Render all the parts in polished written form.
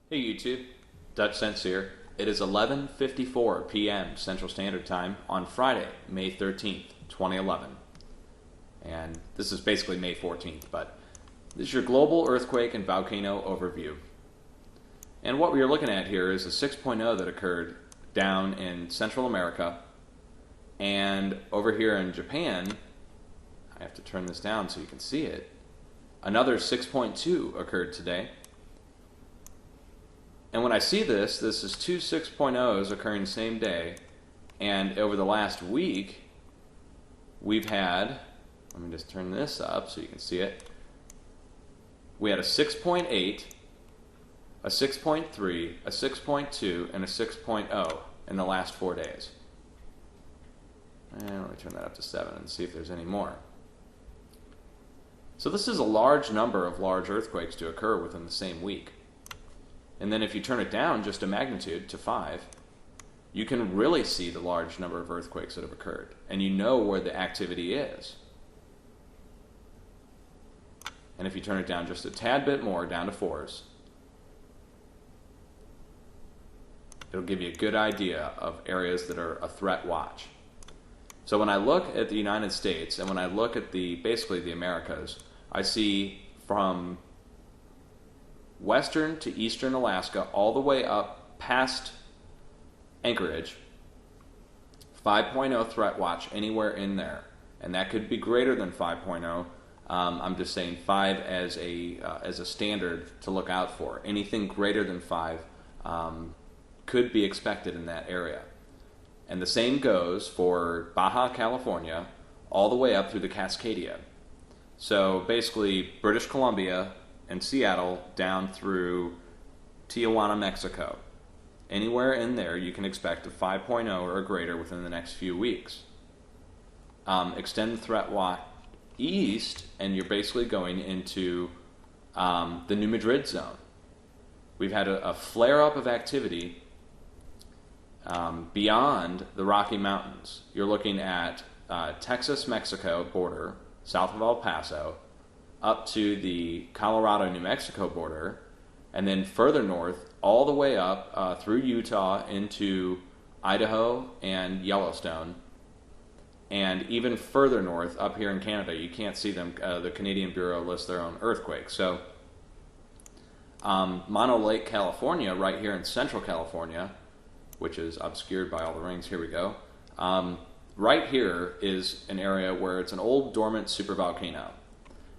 Hey YouTube, Dutch Sense here. It is 11:54 p.m. Central Standard Time on Friday, May 13th, 2011. And this is basically May 14th, but this is your global earthquake and volcano overview. And what we are looking at here is a 6.0 that occurred down in Central America, and over here in Japan, I have to turn this down so you can see it, another 6.2 occurred today. And when I see this is two 6.0s occurring the same day, and over the last week, we've had, let me just turn this up so you can see it, we had a 6.8, a 6.3, a 6.2, and a 6.0 in the last 4 days. And let me turn that up to 7 and see if there's any more. So this is a large number of large earthquakes to occur within the same week. And then if you turn it down just a magnitude to 5, you can really see the large number of earthquakes that have occurred. And you know where the activity is. And if you turn it down just a tad bit more, down to 4s, it'll give you a good idea of areas that are a threat watch. So when I look at the United States and when I look at basically the Americas, I see from western to eastern Alaska, all the way up past Anchorage, 5.0 threat watch anywhere in there. And that could be greater than 5.0. I'm just saying 5 as a standard to look out for. Anything greater than 5 could be expected in that area. And the same goes for Baja California, all the way up through the Cascadia. So basically British Columbia and Seattle down through Tijuana, Mexico. Anywhere in there you can expect a 5.0 or greater within the next few weeks. Extend the threat watch east, and you're basically going into the New Madrid zone. We've had a flare-up of activity beyond the Rocky Mountains. You're looking at Texas-Mexico border, south of El Paso, up to the Colorado-New Mexico border, and then further north, all the way up through Utah into Idaho and Yellowstone, and even further north up here in Canada. You can't see them. The Canadian Bureau lists their own earthquakes. So Mono Lake, California, right here in central California, which is obscured by all the rings. Here we go. Right here is an area where it's an old dormant supervolcano.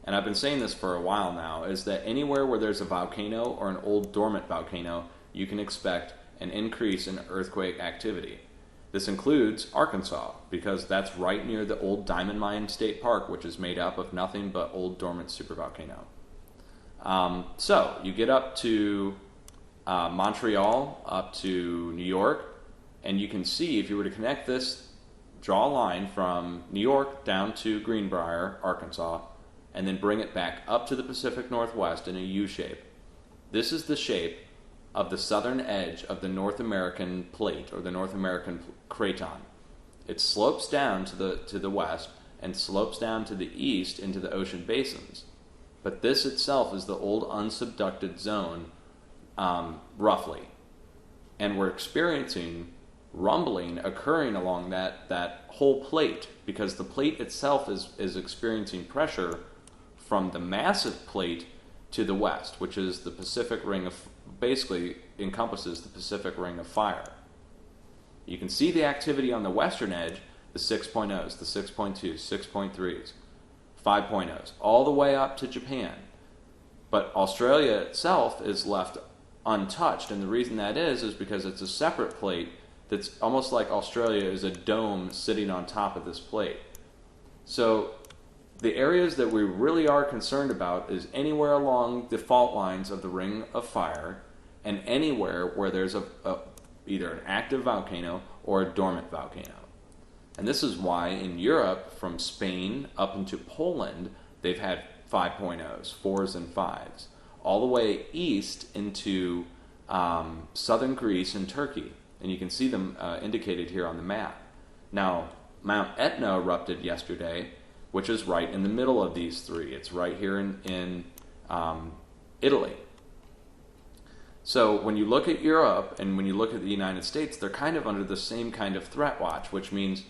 And I've been saying this for a while now, is that anywhere where there's a volcano or an old dormant volcano, you can expect an increase in earthquake activity. This includes Arkansas, because that's right near the old Diamond Mine State Park, which is made up of nothing but old dormant supervolcano. So you get up to Montreal, up to New York, and you can see, if you were to connect this, draw a line from New York down to Greenbrier, Arkansas, and then bring it back up to the Pacific Northwest in a U shape. This is the shape of the southern edge of the North American plate, or the North American craton. It slopes down to the west and slopes down to the east into the ocean basins. But this itself is the old unsubducted zone, roughly. And we're experiencing rumbling occurring along that whole plate, because the plate itself is experiencing pressure from the massive plate to the west, which is the Pacific Ring of, basically encompasses the Pacific Ring of Fire. You can see the activity on the western edge, the 6.0s, the 6.2s, 6.3s, 5.0s, all the way up to Japan. But Australia itself is left untouched, and the reason that is because it's a separate plate that's almost like Australia is a dome sitting on top of this plate. So the areas that we really are concerned about is anywhere along the fault lines of the Ring of Fire, and anywhere where there's either an active volcano or a dormant volcano. And this is why in Europe, from Spain up into Poland, they've had 5.0s, 4s and 5s, all the way east into southern Greece and Turkey. And you can see them indicated here on the map. Now, Mount Etna erupted yesterday, which is right in the middle of these three. It's right here in Italy. So when you look at Europe and when you look at the United States, they're kind of under the same kind of threat watch, which means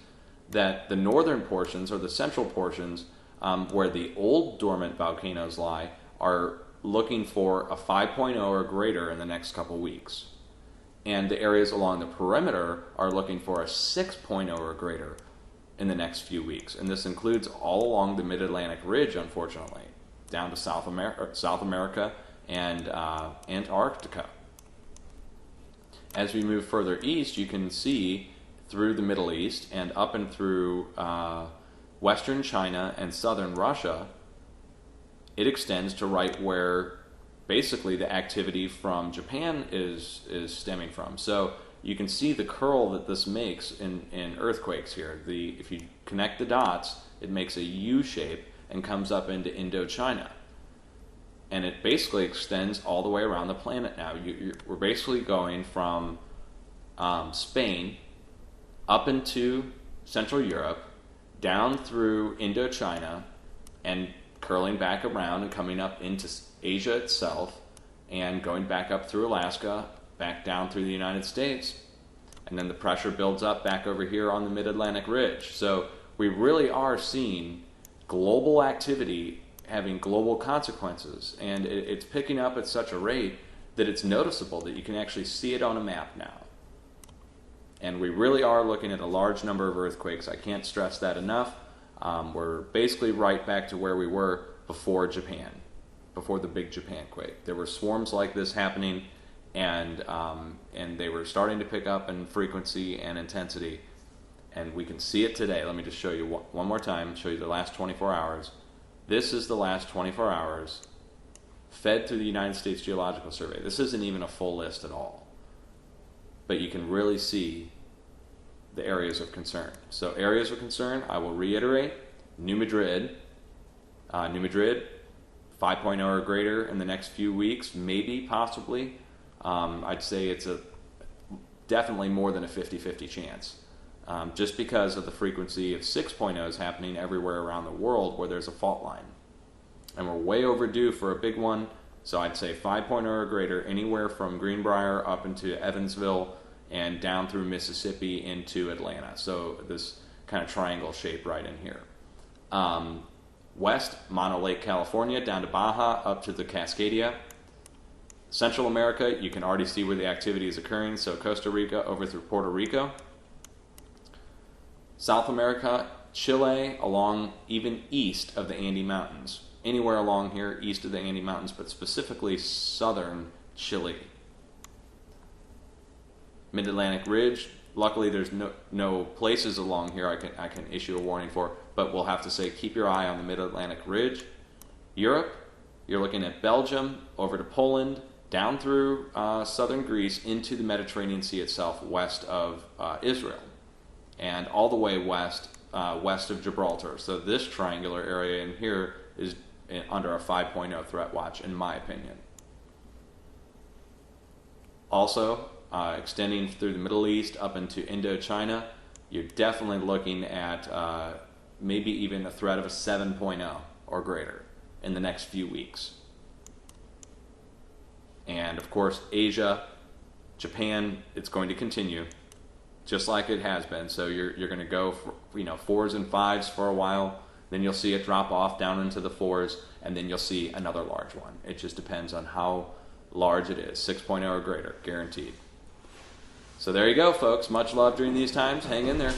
that the northern portions or the central portions where the old dormant volcanoes lie are looking for a 5.0 or greater in the next couple weeks. And the areas along the perimeter are looking for a 6.0 or greater in the next few weeks. And this includes all along the Mid-Atlantic Ridge, unfortunately, down to South America and Antarctica. As we move further east, you can see through the Middle East and up and through western China and southern Russia, it extends to right where basically the activity from Japan is stemming from. So you can see the curl that this makes in earthquakes here. If you connect the dots, it makes a U shape and comes up into Indochina. And it basically extends all the way around the planet now. We're basically going from Spain up into Central Europe, down through Indochina, and curling back around and coming up into Asia itself, and going back up through Alaska, back down through the United States, and then the pressure builds up back over here on the Mid-Atlantic Ridge. So we really are seeing global activity having global consequences, and it's picking up at such a rate that it's noticeable, that you can actually see it on a map now. And we really are looking at a large number of earthquakes. I can't stress that enough. We're basically right back to where we were before Japan, before the big Japan quake. There were swarms like this happening, and they were starting to pick up in frequency and intensity, and we can see it today. Let me just show you one more time, show you the last 24 hours. This is the last 24 hours fed through the United States Geological Survey. This isn't even a full list at all, but you can really see the areas of concern. So areas of concern, I will reiterate: New Madrid, 5.0 or greater in the next few weeks, maybe, possibly. I'd say it's definitely more than a 50-50 chance, just because of the frequency of 6.0s happening everywhere around the world where there's a fault line. And we're way overdue for a big one, so I'd say 5.0 or greater anywhere from Greenbrier up into Evansville and down through Mississippi into Atlanta. So this kind of triangle shape right in here. West, Mono Lake, California, down to Baja, up to the Cascadia. Central America, you can already see where the activity is occurring, so Costa Rica over through Puerto Rico. South America, Chile, along even east of the Andes Mountains. Anywhere along here east of the Andes Mountains, but specifically southern Chile. Mid-Atlantic Ridge, luckily there's no places along here I can issue a warning for, but we'll have to say keep your eye on the Mid-Atlantic Ridge. Europe, you're looking at Belgium, over to Poland, down through southern Greece into the Mediterranean Sea itself, west of Israel, and all the way west of Gibraltar. So this triangular area in here is under a 5.0 threat watch, in my opinion. Also, extending through the Middle East up into Indochina, you're definitely looking at maybe even a threat of a 7.0 or greater in the next few weeks. And of course, Asia, Japan, it's going to continue just like it has been. So you're going to go for, 4s and 5s for a while, then you'll see it drop off down into the 4s, and then you'll see another large one. It just depends on how large it is. 6.0 or greater, guaranteed. So there you go, folks. Much love during these times. Hang in there.